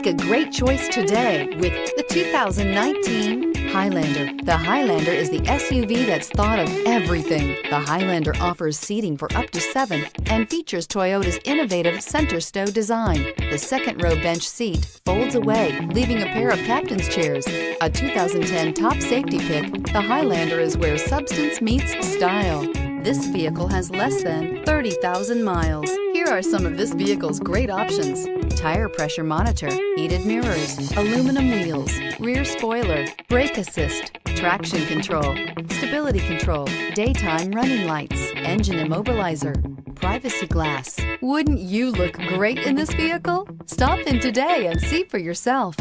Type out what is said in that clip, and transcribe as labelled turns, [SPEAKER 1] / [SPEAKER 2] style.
[SPEAKER 1] Make a great choice today with the 2019 Highlander. The Highlander is the SUV that's thought of everything. The Highlander offers seating for up to 7 and features Toyota's innovative center stow design. The second row bench seat folds away, leaving a pair of captain's chairs. A 2010 top safety pick, the Highlander is where substance meets style. This vehicle has less than 30,000 miles. Here are some of this vehicle's great options: tire pressure monitor, heated mirrors, aluminum wheels, rear spoiler, brake assist, traction control, stability control, daytime running lights, engine immobilizer, privacy glass. Wouldn't you look great in this vehicle? Stop in today and see for yourself.